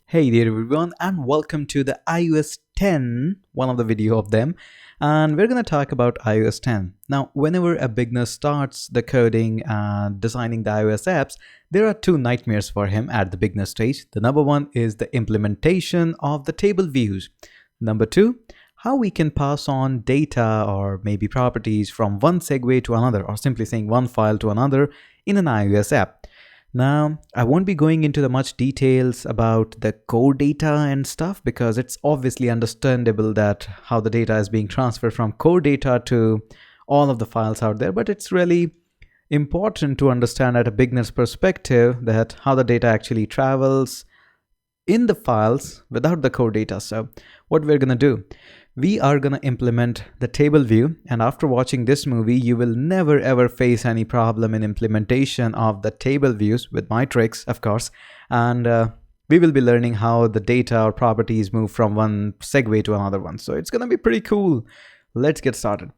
Hey there everyone, and welcome to the iOS 10, one of the video of them. And we're going to talk about iOS 10. Now, whenever a beginner starts the coding and designing the iOS apps, there are two nightmares for him at the beginner stage. The number one is the implementation of the table views. Number two, how we can pass on data or maybe properties from one segue to another, or simply saying one file to another in an iOS app. Now, I won't be going into the much details about the core data and stuff because it's obviously understandable that how the data is being transferred from core data to all of the files out there, but it's really important to understand at a beginner's perspective that how the data actually travels in the files without the core data. So what we're going to do, we are going to implement the table view, and after watching this movie you will never ever face any problem in implementation of the table views with my tricks, of course. And we will be learning how the data or properties move from one segue to another one, so it's going to be pretty cool. Let's get started.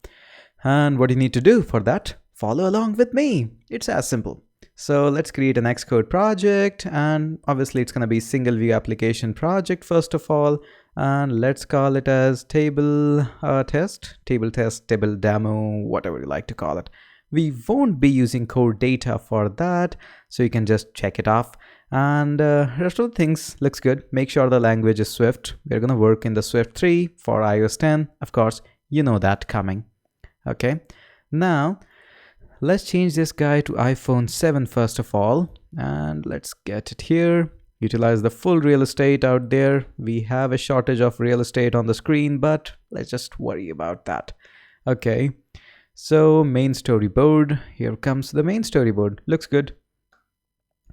And what you need to do for that, follow along with me. It's as simple. So let's create an Xcode project, and obviously it's going to be single view application project first of all, and let's call it as table test, table demo, whatever you like to call it. We won't be using core data for that, so you can just check it off. And rest of the things looks good. Make sure the language is Swift. We're going to work in the Swift 3 for iOS 10. Of course, you know that coming. Okay, now let's change this guy to iPhone 7 first of all, and let's get it here. Utilize the full real estate out there. We have a shortage of real estate on the screen, but let's just worry about that. Okay, so main storyboard. Here comes the main storyboard. Looks good.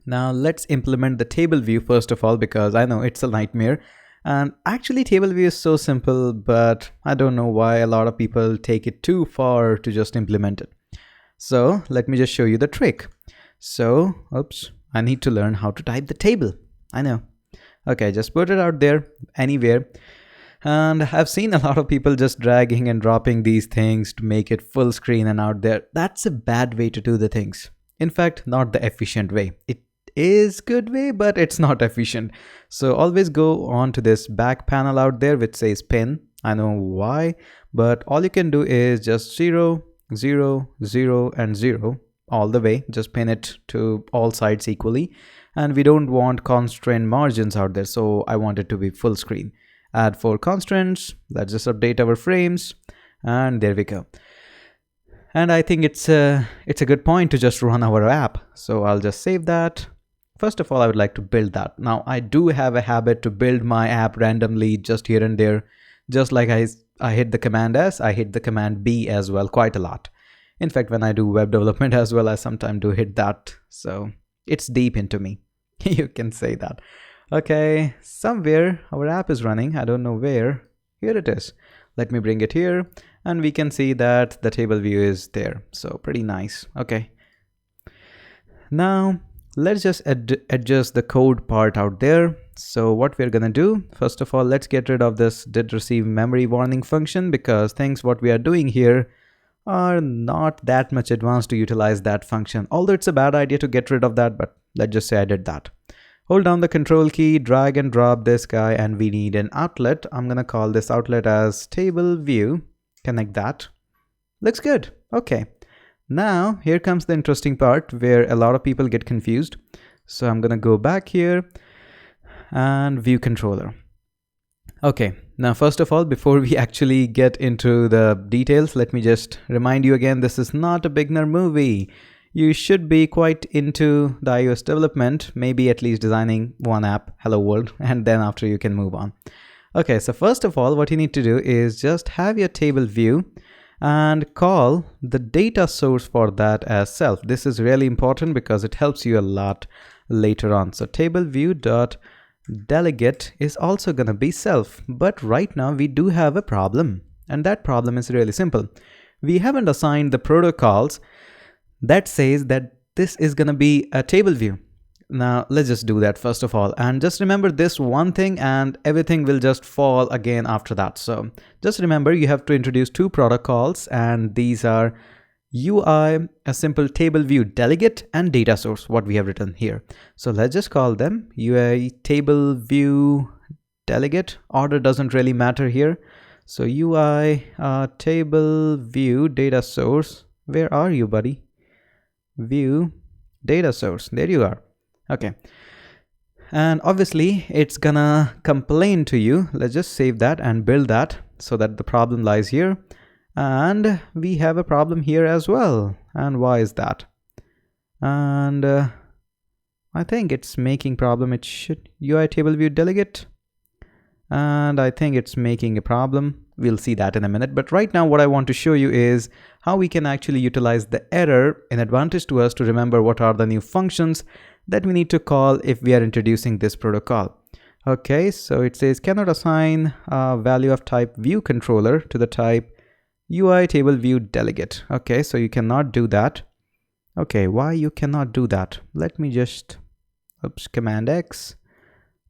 Now let's implement the table view first of all, because I know it's a nightmare. And actually table view is so simple, but I don't know why a lot of people take it too far to just implement it. So let me just show you the trick. So, oops, I need to learn how to type the table. I know. Okay, just put it out there anywhere. And I've seen a lot of people just dragging and dropping these things to make it full screen and out there. That's a bad way to do the things. In fact, not the efficient way. It is good way, but it's not efficient. So always go on to this back panel out there which says pin. I know why, but all you can do is just 0, 0, 0 and 0 all the way. Just pin it to all sides equally, and we don't want constraint margins out there, so I want it to be full screen. Add 4 constraints. Let's just update our frames, and there we go. And I think it's a good point to just run our app, so I'll just save that. First of all, I would like to build that. Now I do have a habit to build my app randomly just here and there. Just like I hit the command S, I hit the command B as well quite a lot. In fact, when I do web development as well, I sometimes do hit that. So it's deep into me. You can say that. Okay, somewhere our app is running. I don't know where. Here it is. Let me bring it here, and we can see that the table view is there. So pretty nice. Okay. Now let's just adjust the code part out there. So what we're gonna do, first of all, let's get rid of this did receive memory warning function, because things what we are doing here are not that much advanced to utilize that function. Although it's a bad idea to get rid of that, but let's just say I did that. Hold down the control key, drag and drop this guy, and we need an outlet. I'm gonna call this outlet as table view. Connect that. Looks good. Okay. Now here comes the interesting part where a lot of people get confused. So I'm gonna go back here and view controller. Okay, now first of all, before we actually get into the details, let me just remind you again, this is not a beginner movie. You should be quite into the iOS development, maybe at least designing one app, hello world, and then after you can move on. Okay, so first of all, what you need to do is just have your table view and call the data source for that as self. This is really important because it helps you a lot later on. So table view dot delegate is also going to be self, but right now we do have a problem, and that problem is really simple. We haven't assigned the protocols that says that this is going to be a table view. Now let's just do that first of all, and just remember this one thing and everything will just fall again after that. So just remember, you have to introduce 2 protocols, and these are UI, a simple table view delegate, and data source, what we have written here. So let's just call them UI table view delegate. Order doesn't really matter here. So UI table view data source. Where are you, buddy? View data source. There you are. Okay. And obviously it's gonna complain to you. Let's just save that and build that so that the problem lies here. And we have a problem here as well. And why is that? And I think it's making problem. It should UI table view delegate. And I think it's making a problem. We'll see that in a minute. But right now what I want to show you is how we can actually utilize the error in advantage to us to remember what are the new functions that we need to call if we are introducing this protocol. Okay, so it says cannot assign a value of type view controller to the type UI table view delegate. Okay, so you cannot do that. Okay, why you cannot do that? Let me just Command X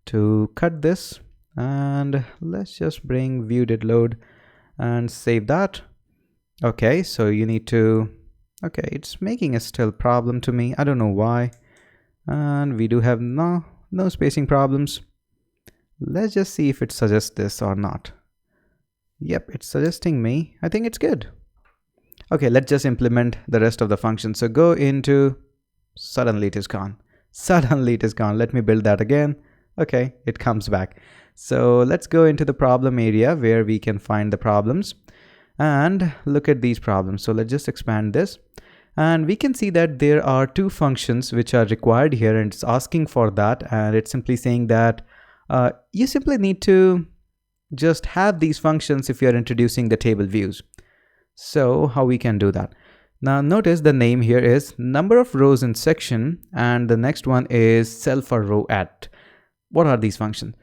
to cut this, and let's just bring view did load and save that. Okay, so you need to, okay, it's making a still problem to me. I don't know why. And we do have no spacing problems. Let's just see if it suggests this or not. Yep, it's suggesting me. I think it's good. Okay, let's just implement the rest of the function. So go into, suddenly it is gone. Suddenly it is gone. Let me build that again. Okay, it comes back. So let's go into the problem area where we can find the problems and look at these problems. So let's just expand this. And we can see that there are two functions which are required here, and it's asking for that. And it's simply saying that you simply need to just have these functions if you're introducing the table views. So how we can do that? Now notice the name here is number of rows in section, and the next one is cell for row at. What are these functions?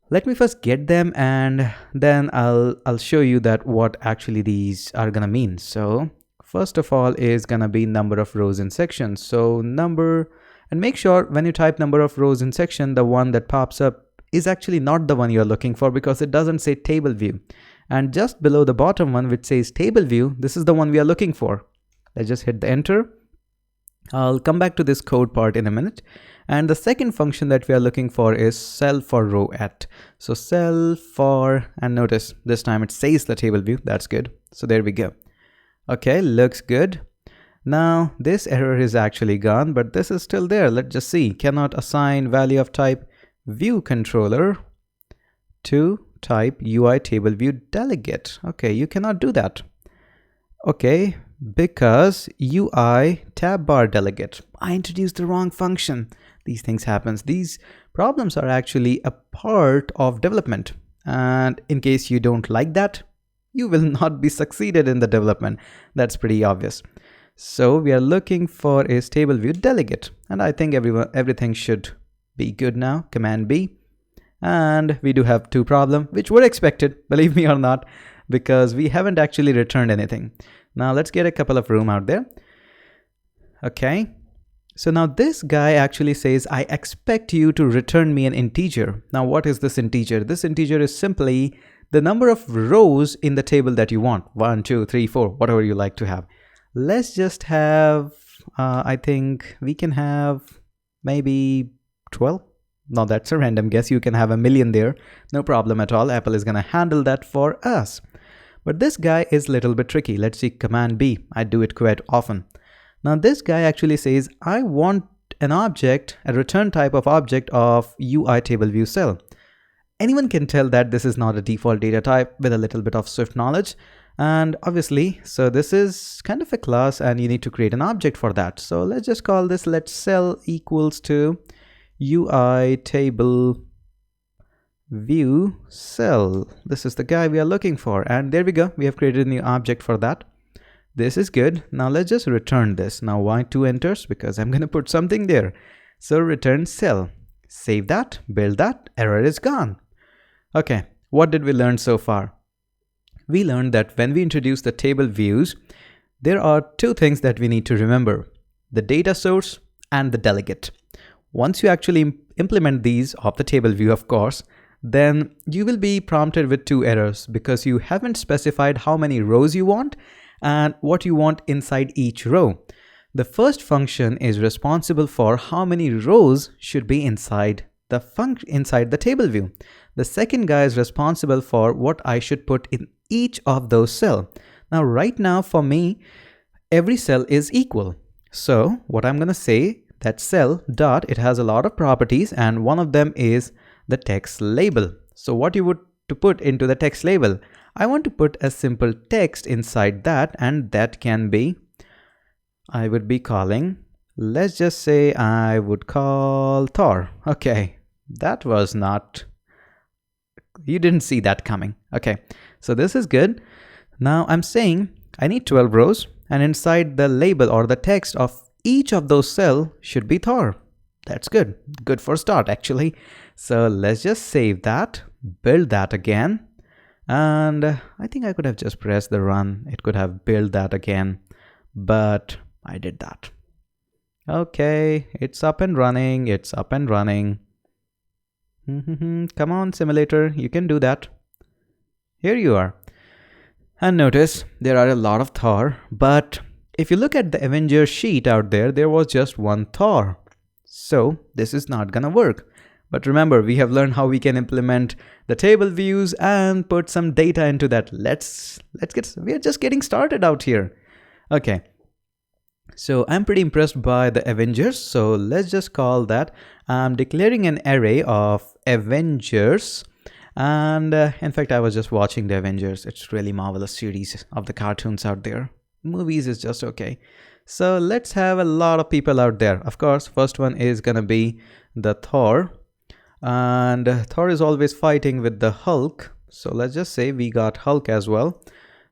Let me first get them, and then I'll show you that what actually these are gonna mean. So first of all is gonna be number of rows in section. So number, and make sure when you type number of rows in section, the one that pops up is actually not the one you're looking for, because it doesn't say table view. And just below the bottom one which says table view, this is the one we are looking for. Let's just hit the enter. I'll come back to this code part in a minute. And the second function that we are looking for is cell for row at. So cell for, and notice this time it says the table view. That's good. So there we go. Okay, looks good. Now this error is actually gone, but this is still there. Let's just see. Cannot assign value of type view controller to type UI table view delegate. Okay, you cannot do that. Okay, because UI tab bar delegate. I introduced the wrong function. These things happens. These problems are actually a part of development. And in case you don't like that, you will not be succeeded in the development. That's pretty obvious. So we are looking for is table view delegate. And I think everything should be good now. Command B. And we do have two problems, which were expected, believe me or not, because we haven't actually returned anything. Now let's get a couple of room out there. Okay. So now this guy actually says, I expect you to return me an integer. Now what is this integer? This integer is simply the number of rows in the table that you want. 1, 2, 3, 4, whatever you like to have. Let's just have, I think we can have maybe 12. Now that's a random guess. You can have 1,000,000 there. No problem at all. Apple is going to handle that for us. But this guy is a little bit tricky. Let's see Command B. I do it quite often. Now this guy actually says, I want an object, a return type of object of UI table view cell. Anyone can tell that this is not a default data type with a little bit of Swift knowledge. And obviously, so this is kind of a class and you need to create an object for that. So let's just call this, let's cell equals to UI table view cell. This is the guy we are looking for. And there we go. We have created a new object for that. This is good. Now let's just return this. Now why 2 enters? Because I'm going to put something there. So return cell. Save that, build that, error is gone. Okay, what did we learn so far? We learned that when we introduce the table views, there are two things that we need to remember: the data source and the delegate. Once you actually implement these of the table view, of course, then you will be prompted with 2 errors because you haven't specified how many rows you want and what you want inside each row. The first function is responsible for how many rows should be inside the table view. The second guy is responsible for what I should put in each of those cells. Now, right now for me, every cell is equal. So what I'm going to say, that cell dot, it has a lot of properties, and one of them is the text label. So what you would to put into the text label, I want to put a simple text inside that, and that can be, I would be calling, let's just say I would call Thor. Okay, that was not, you didn't see that coming. Okay, so this is good. Now I'm saying I need 12 rows, and inside the label or the text of each of those cells should be Thor. That's good. Good for start actually. So let's just save that, build that again. And I think I could have just pressed the run. It could have built that again, but I did that. Okay, it's up and running. It's up and running. Come on, simulator, you can do that. Here you are. And notice there are a lot of Thor, but if you look at the Avengers sheet out there, there was just one Thor. So this is not gonna work. But remember, we have learned how we can implement the table views and put some data into that. We're just getting started out here. Okay. So I'm pretty impressed by the Avengers. So let's just call that, I'm declaring an array of Avengers. And in fact, I was just watching the Avengers. It's really marvelous series of the cartoons out there. Movies is just okay. So let's have a lot of people out there. Of course, first one is gonna be the Thor. And Thor is always fighting with the Hulk. So let's just say we got Hulk as well.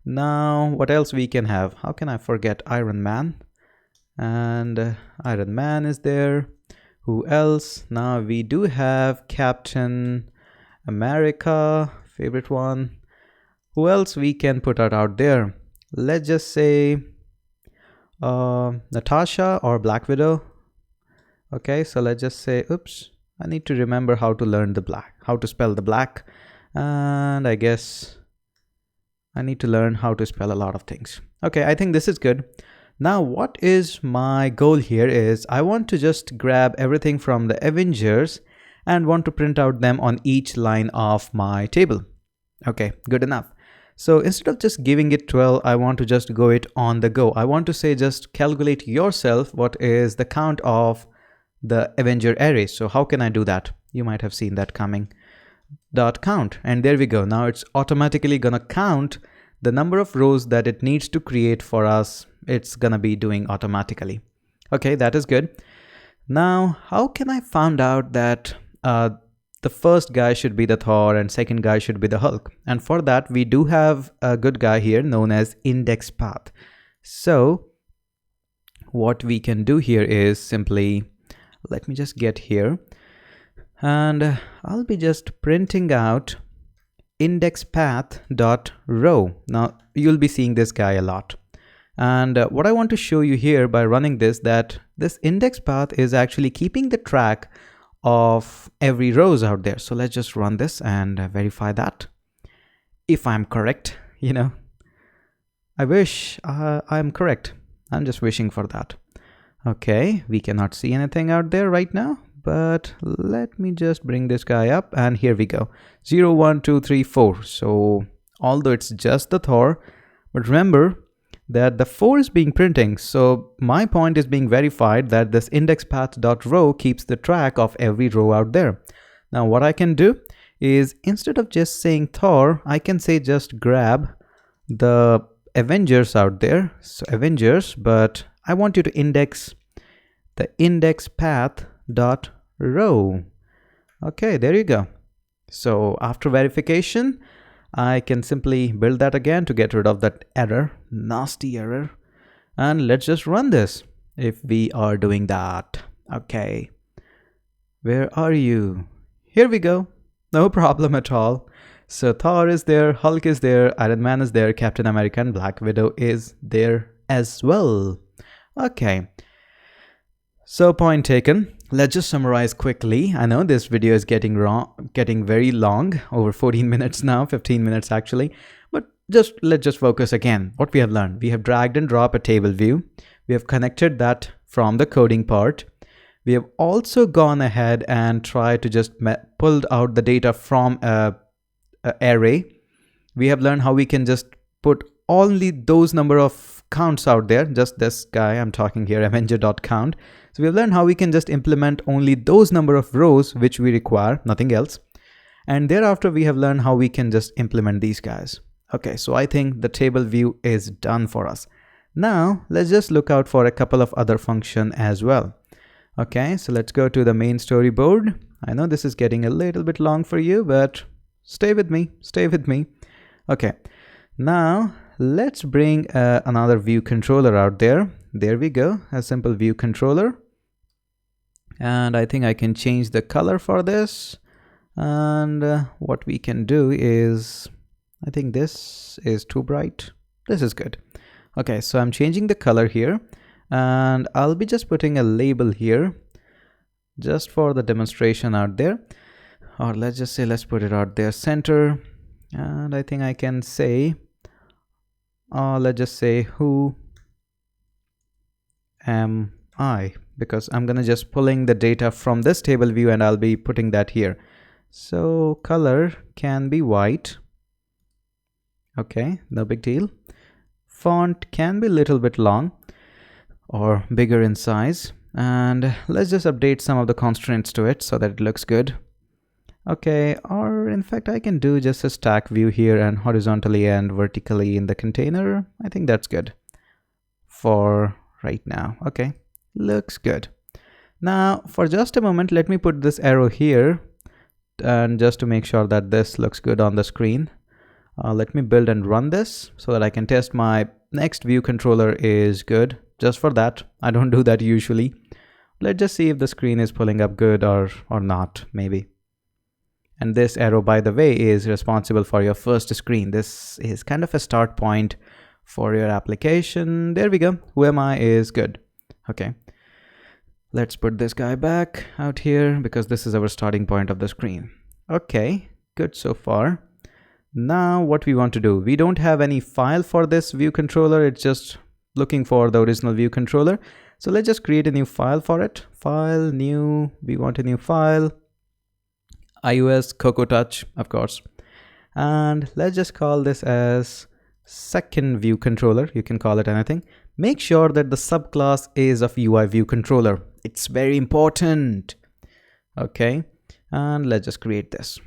Now, what else we can have? How can I forget Iron Man? And Iron Man is there. Who else? Now we do have Captain America, favorite one. Who else we can put out there? Let's just say Natasha or Black Widow. Okay, so let's just say, oops, I need to remember how to learn how to spell the black. And I guess I need to learn how to spell a lot of things. Okay, I think this is good. Now, what is my goal here is I want to just grab everything from the Avengers and want to print out them on each line of my table. Okay, good enough. So instead of just giving it 12, I want to just go it on the go. I want to say just calculate yourself what is the count of the Avenger array. So how can I do that? You might have seen that coming. Dot count, and there we go. Now it's automatically gonna count the number of rows that it needs to create for us. It's gonna be doing automatically. Okay, that is good. Now, how can I find out that the first guy should be the Thor and second guy should be the Hulk? And for that, we do have a good guy here known as index path. So what we can do here is simply, let me just get here, and I'll be just printing out index path dot row. Now you'll be seeing this guy a lot. And what I want to show you here by running this, that this index path is actually keeping the track of every rows out there. So let's just run this and verify that. If I'm correct, you know, I wish I'm correct. I'm just wishing for that. Okay, we cannot see anything out there right now, but let me just bring this guy up, and here we go. 0, 1, 2, 3, 4. So although it's just the Thor, but remember that the 4 is being printing. So my point is being verified that this index path dot row keeps the track of every row out there. Now what I can do is, instead of just saying Thor, I can say just grab the Avengers out there. So Avengers, but I want you to index the index path dot row. Okay, there you go. So after verification, I can simply build that again to get rid of that error, nasty error. And let's just run this if we are doing that. Okay, where are you? Here we go. No problem at all. So Thor is there, Hulk is there, Iron Man is there, Captain America and Black Widow is there as well. Okay, so point taken. Let's just summarize quickly. I know this video is getting very long, over 14 minutes now, 15 minutes actually. But let's just focus again. What we have learned, we have dragged and dropped a table view. We have connected that from the coding part. We have also gone ahead and tried to just pull out the data from a array. We have learned how we can just put only those number of counts out there, just this guy I'm talking here, avenger.count. So we have learned how we can just implement only those number of rows which we require, nothing else. And thereafter we have learned how we can just implement these guys. Okay, so I think the table view is done for us. Now let's just look out for a couple of other functions as well. Okay, so let's go to the main storyboard. I know this is getting a little bit long for you, but stay with me, stay with me. Okay, now let's bring another view controller out there. There we go, a simple view controller. And I think I can change the color for this. And what we can do is, I think this is too bright. This is good. Okay, so I'm changing the color here. And I'll be just putting a label here just for the demonstration out there. Or let's just say, let's put it out there, center. And I think I can say, let's just say, who am I? Because I'm gonna just pulling the data from this table view and I'll be putting that here. So color can be white. Okay, no big deal. Font can be a little bit long or bigger in size. And let's just update some of the constraints to it so that it looks good. Okay, or in fact, I can do just a stack view here and horizontally and vertically in the container. I think that's good for right now. Okay, looks good. Now, for just a moment, let me put this arrow here and just to make sure that this looks good on the screen. Let me build and run this so that I can test my next view controller is good. Just for that, I don't do that usually. Let's just see if the screen is pulling up good or not, maybe. And this arrow, by the way, is responsible for your first screen. This is kind of a start point for your application. There we go. Who am I is good. Okay. Let's put this guy back out here because this is our starting point of the screen. Okay, good so far. Now what we want to do, we don't have any file for this view controller. It's just looking for the original view controller. So let's just create a new file for it. File, new, we want a new file. iOS Cocoa Touch, of course. And let's just call this as second view controller. You can call it anything. Make sure that the subclass is of UI view controller. It's very important. Okay, and let's just create this.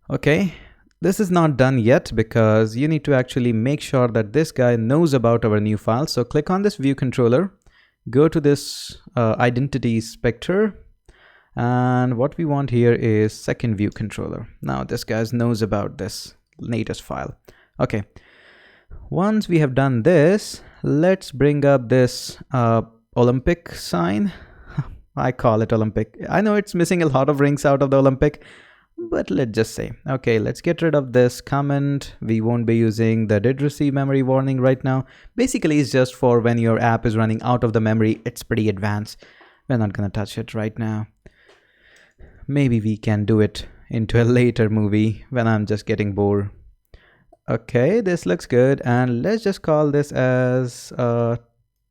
Okay, this is not done yet because you need to actually make sure that this guy knows about our new file. So click on this view controller, go to this identity inspector, and what we want here is second view controller. Now this guy knows about this latest file. Okay, once we have done this, let's bring up this Olympic sign. I call it Olympic. I know it's missing a lot of rings out of the Olympic, but let's just say, okay, let's get rid of this comment. We won't be using the did receive memory warning right now. Basically, it's just for when your app is running out of the memory. It's pretty advanced. We're not gonna touch it right now. Maybe we can do it into a later movie when I'm just getting bored. Okay, this looks good. And let's just call this as a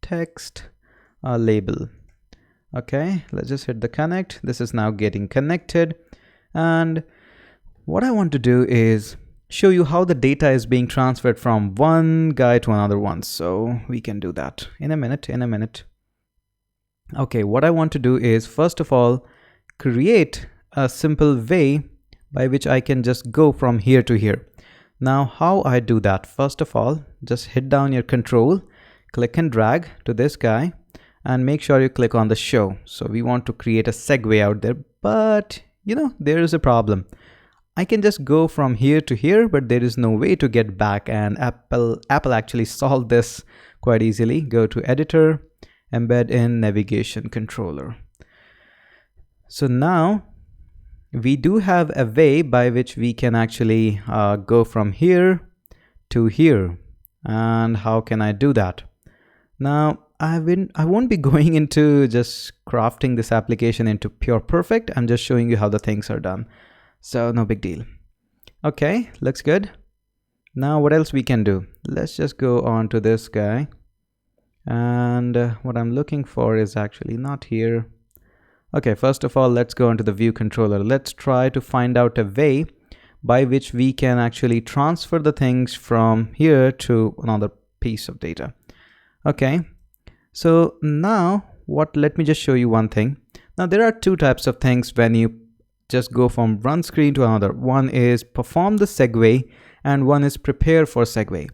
text label. Okay, let's just hit the connect. This is now getting connected. And what I want to do is show you how the data is being transferred from one guy to another one. So we can do that in a minute. Okay, what I want to do is first of all, create a simple way by which I can just go from here to here. Now, how I do that? First of all, just hit down your control, click and drag to this guy, and make sure you click on the show. So we want to create a segue out there, but you know, there is a problem. I can just go from here to here, but there is no way to get back, and Apple actually solved this quite easily. Go to editor, embed in navigation controller. So now we do have a way by which we can actually go from here to here. And how can I do that? Now, I won't be going into just crafting this application into pure perfect. I'm just showing you how the things are done. So no big deal. Okay, looks good. Now what else we can do? Let's just go on to this guy, and what I'm looking for is actually not here. Okay, first of all, let's go into the view controller. Let's try to find out a way by which we can actually transfer the things from here to another piece of data. Okay, so now let me just show you one thing. Now there are two types of things when you just go from one screen to another. One is perform the segue and one is prepare for segue.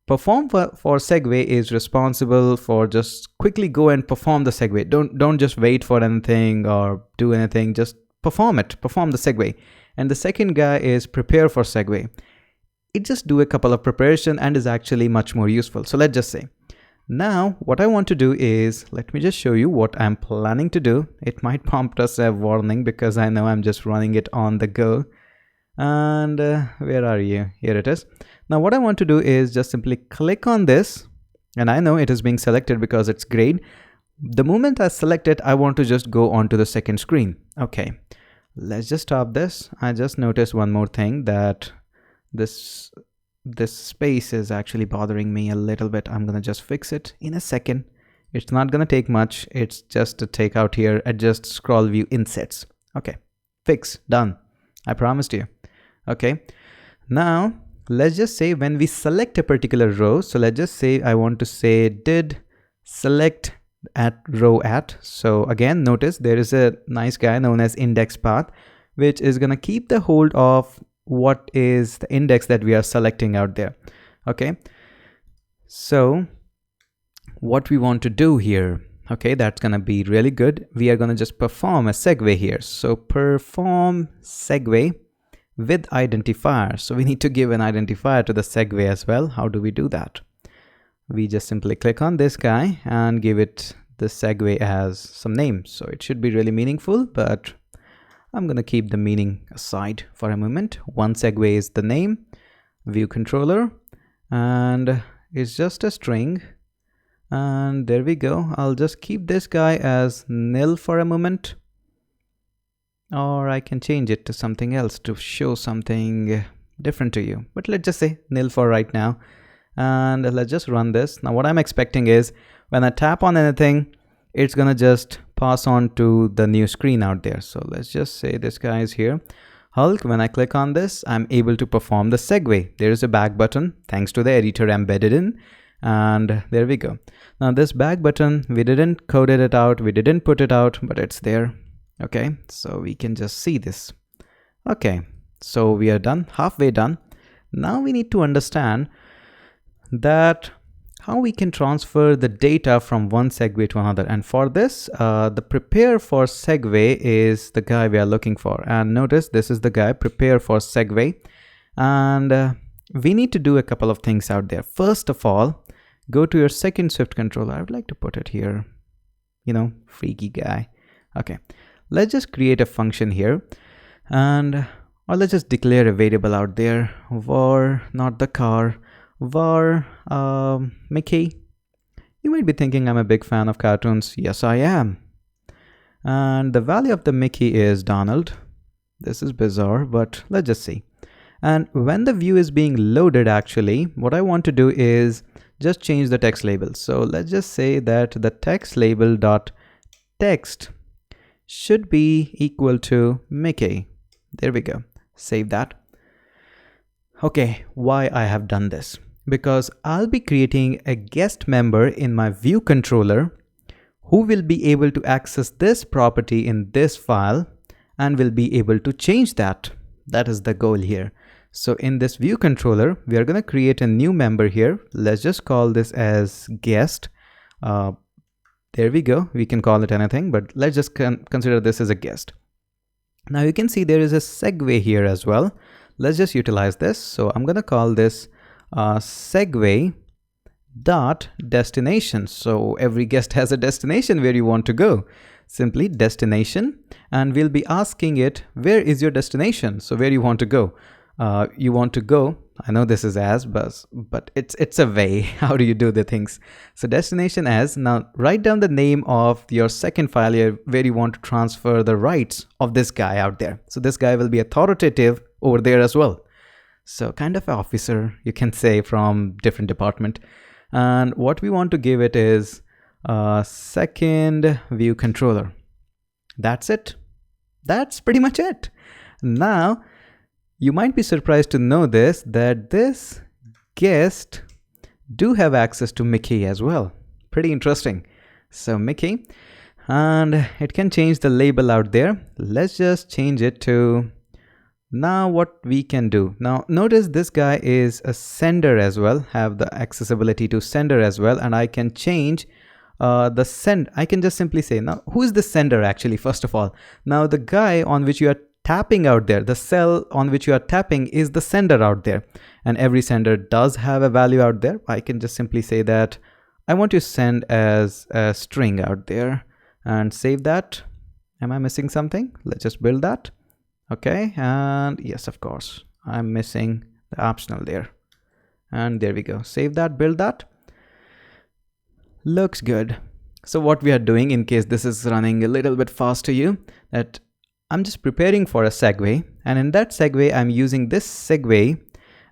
Perform for segue is responsible for just quickly go and perform the segue. Don't just wait for anything or do anything, just perform the segue. And the second guy is prepare for segue. It just do a couple of preparation and is actually much more useful. So let's just say, now what I want to do is, let me just show you what I'm planning to do. It might prompt us a warning because I know I'm just running it on the go. And where are you? Here it is. Now what I want to do is just simply click on this, and I know it is being selected because it's grayed. The moment I select it, I want to just go on to the second screen. Okay, let's just stop this. I just noticed one more thing, that this space is actually bothering me a little bit. I'm gonna just fix it in a second. It's not gonna take much. It's just to take out here, adjust scroll view insets. Okay, fix, done. I promised you. Okay, now let's just say when we select a particular row, so let's just say I want to say did select at row at. So again, notice there is a nice guy known as index path, which is gonna keep the hold of what is the index that we are selecting out there. Okay, so what we want to do here, okay, that's gonna be really good. We are gonna just perform a segue here. So perform segue with identifier. So we need to give an identifier to the segue as well. How do we do that? We just simply click on this guy and give it the segue as some name. So it should be really meaningful, but I'm gonna keep the meaning aside for a moment. One segue is the name, view controller, and it's just a string. And there we go. I'll just keep this guy as nil for a moment. Or I can change it to something else to show something different to you. But let's just say nil for right now. And let's just run this. Now what I'm expecting is when I tap on anything, it's gonna just pass on to the new screen out there. So let's just say this guy is here. Hulk, when I click on this, I'm able to perform the segue. There is a back button thanks to the editor embedded in. And there we go. Now this back button, we didn't code it out, we didn't put it out, but it's there. Okay, so we can just see this. Okay, so we are done, halfway done. Now we need to understand that how we can transfer the data from one segue to another. And for this, the prepare for segue is the guy we are looking for. And notice this is the guy, prepare for segue. And we need to do a couple of things out there. First of all, go to your second Swift controller. I would like to put it here, you know, freaky guy. Okay, let's just create a function here, or let's just declare a variable out there, var, not the car, var Mickey. You might be thinking I'm a big fan of cartoons. Yes, I am. And the value of the Mickey is Donald. This is bizarre, but let's just see. And when the view is being loaded, actually, what I want to do is just change the text label. So let's just say that the text label dot text should be equal to Mickey. There we go. Save that. Okay, why I have done this? Because I'll be creating a guest member in my view controller who will be able to access this property in this file and will be able to change that. That is the goal here. So in this view controller, we are going to create a new member here. Let's just call this as guest. There we go. We can call it anything, but let's just consider this as a guest. Now you can see there is a segue here as well. Let's just utilize this. So I'm going to call this segue dot destination. So every guest has a destination where you want to go. Simply destination, and we'll be asking it, where is your destination? So where you want to go? You want to go, I know this is as, but it's a way. How do you do the things? So destination as, now write down the name of your second file here where you want to transfer the rights of this guy out there. So this guy will be authoritative over there as well. So kind of an officer, you can say, from different department. And what we want to give it is a second view controller. That's it. That's pretty much it. Now, you might be surprised to know that this guest do have access to Mickey as well. Pretty interesting. So Mickey, and it can change the label out there. Let's just change it to, now what we can do. Now notice this guy is a sender as well, have the accessibility to sender as well, and I can change the send. I can just simply say, now who is the sender actually, first of all. Now the guy on which you are tapping out there, the cell on which you are tapping is the sender out there, and every sender does have a value out there. I can just simply say that I want to send as a string out there and save that. Am I missing something? Let's just build that. Okay, and yes, of course, I'm missing the optional there. And there we go. Save that, build that. Looks good. So what we are doing, in case this is running a little bit fast to you, that I'm just preparing for a segue, and in that segue, I'm using this segue,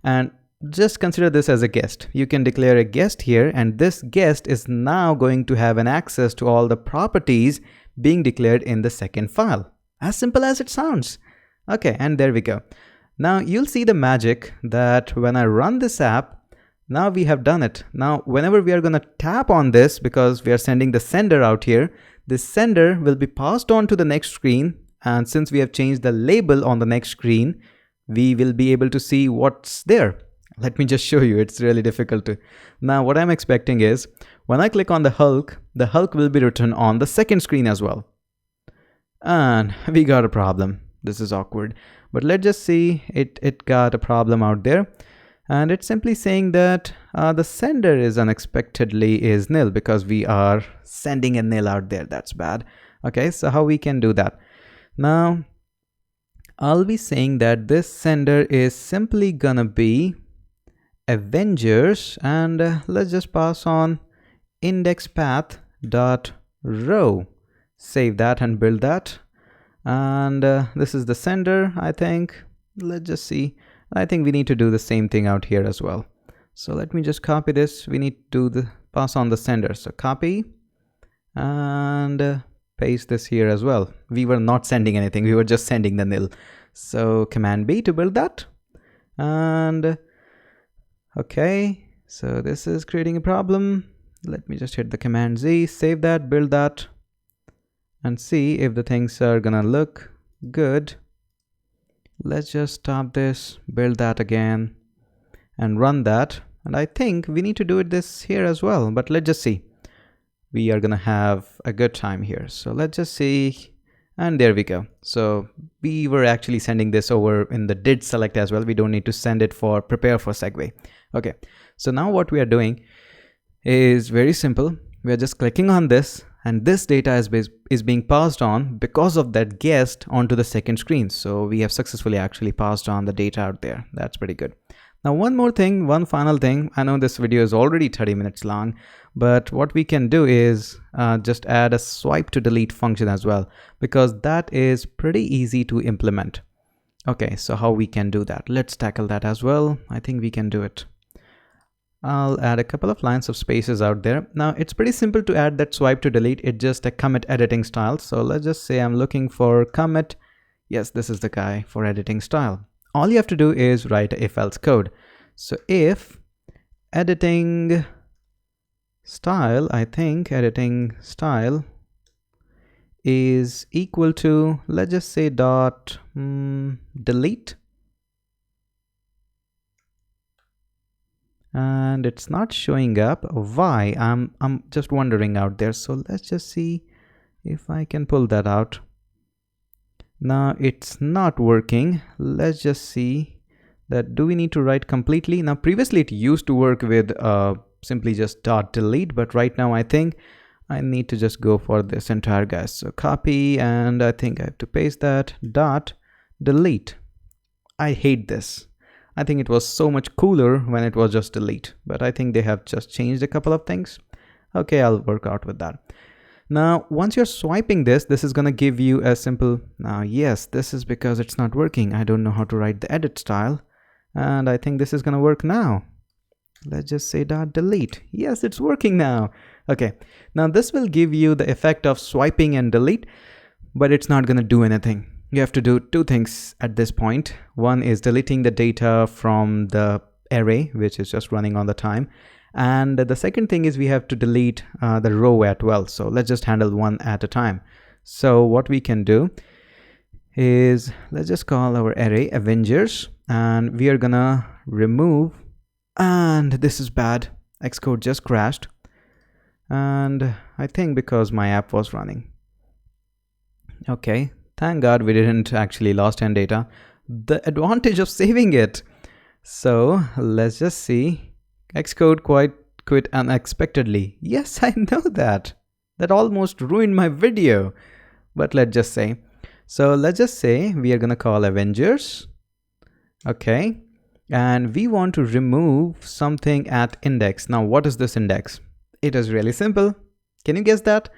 and just consider this as a guest. You can declare a guest here, and this guest is now going to have an access to all the properties being declared in the second file. As simple as it sounds. Okay, and there we go. Now you'll see the magic that when I run this app, now we have done it. Now whenever we are going to tap on this, because we are sending the sender out here, this sender will be passed on to the next screen, and since we have changed the label on the next screen, we will be able to see what's there. Let me just show you, it's really difficult to. Now what I'm expecting is, when I click on the Hulk will be written on the second screen as well. And we got a problem. This is awkward, but let's just see, it got a problem out there, and it's simply saying that the sender is unexpectedly is nil, because we are sending a nil out there. That's bad. Okay, so how we can do that? Now I'll be saying that this sender is simply gonna be Avengers, and let's just pass on index path dot row. Save that and build that. And this is the sender, I think. Let's just see. I think we need to do the same thing out here as well. So let me just copy this. We need to pass on the sender. So copy and paste this here as well. We were not sending anything. We were just sending the nil. So Command B to build that. And okay, so this is creating a problem. Let me just hit the Command Z, save that, build that, and see if the things are gonna look good. Let's just stop this, build that again, and run that. And I think we need to do this here as well, but let's just see. We are gonna have a good time here. So let's just see, and there we go. So we were actually sending this over in the did select as well. We don't need to send it for prepare for segue. Okay, so now what we are doing is very simple. We are just clicking on this, and this data is being passed on because of that guest onto the second screen. So we have successfully actually passed on the data out there. That's pretty good. Now one more thing, one final thing. I know this video is already 30 minutes long, but what we can do is just add a swipe to delete function as well, because that is pretty easy to implement. Okay, so how we can do that? Let's tackle that as well. I think we can do it. I'll add a couple of lines of spaces out there. Now it's pretty simple to add that swipe to delete. It's just a commit editing style. So let's just say I'm looking for commit. Yes, this is the guy for editing style. All you have to do is write a if else code. So if editing style, I think editing style is equal to, let's just say dot delete. And it's not showing up. Why? I'm just wondering out there. So let's just see if I can pull that out. Now it's not working. Let's just see that. Do we need to write completely? Now previously it used to work with simply just dot delete, but right now I think I need to just go for this entire guy. So copy, and I think I have to paste that dot delete. I hate this. I think it was so much cooler when it was just delete, but I think they have just changed a couple of things. Okay, I'll work out with that. Now, once you're swiping this is going to give you a simple, now yes, this is because it's not working. I don't know how to write the edit style. And I think this is going to work now. Let's just say .delete. Yes, it's working now. Okay, now this will give you the effect of swiping and delete, but it's not going to do anything. You have to do two things at this point. One is deleting the data from the array, which is just running on the time. And the second thing is we have to delete the row as well. So let's just handle one at a time. So what we can do is, let's just call our array Avengers, and we are gonna remove, and this is bad. Xcode just crashed, and I think because my app was running. Okay, thank God we didn't actually lost any data. The advantage of saving it. So let's just see. Xcode quit unexpectedly. Yes, I know that. That almost ruined my video. But let's just say. So let's just say we are going to call Avengers. Okay. And we want to remove something at index. Now, what is this index? It is really simple. Can you guess that?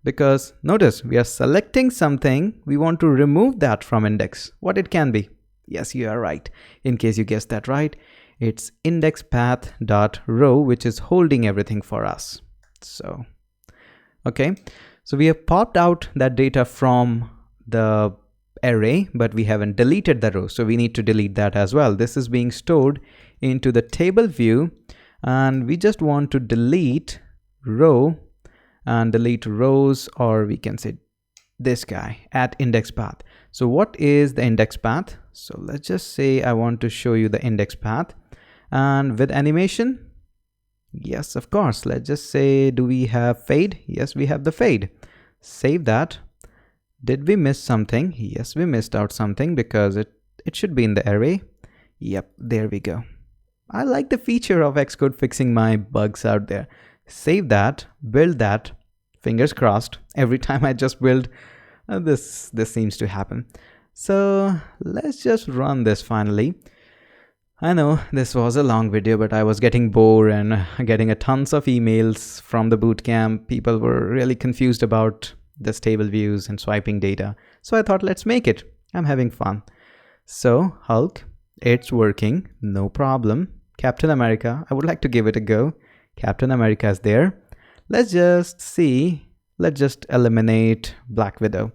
Because notice we are selecting something. We want to remove that from index. What it can be? Yes, you are right. In case you guessed that right, it's index path dot row, which is holding everything for us. So, okay. So we have popped out that data from the array, but we haven't deleted the row. So we need to delete that as well. This is being stored into the table view, and we just want to delete row and delete rows, or we can say this guy at index path. So what is the index path? So let's just say I want to show you the index path, and with animation. Yes, of course. Let's just say, do we have fade? Yes, we have the fade. Save that. Did we miss something? Yes, we missed out something because it should be in the array. Yep, there we go. I like the feature of Xcode fixing my bugs out there. Save that, build that. Fingers crossed. Every time I just build, this seems to happen. So let's just run this finally. I know this was a long video, but I was getting bored and getting a tons of emails from the bootcamp. People were really confused about this table views and swiping data. So I thought, let's make it. I'm having fun. So Hulk, it's working, no problem. Captain America, I would like to give it a go. Captain America is there. Let's just see. Let's just eliminate Black Widow.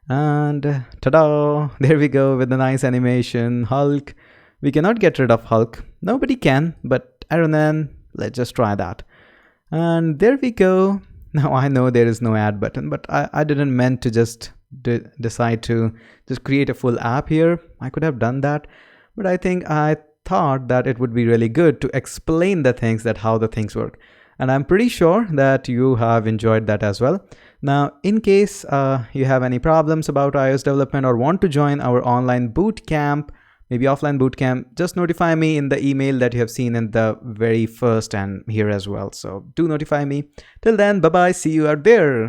And ta-da! There we go with a nice animation. Hulk. We cannot get rid of Hulk. Nobody can, but Iron Man, let's just try that. And there we go. Now I know there is no add button, but I didn't meant to just decide to just create a full app here. I could have done that, but I think I thought that it would be really good to explain the things, that how the things work. And I'm pretty sure that you have enjoyed that as well. Now, in case you have any problems about iOS development or want to join our online bootcamp, maybe offline bootcamp, just notify me in the email that you have seen in the very first and here as well. So do notify me. Till then, bye-bye. See you out there.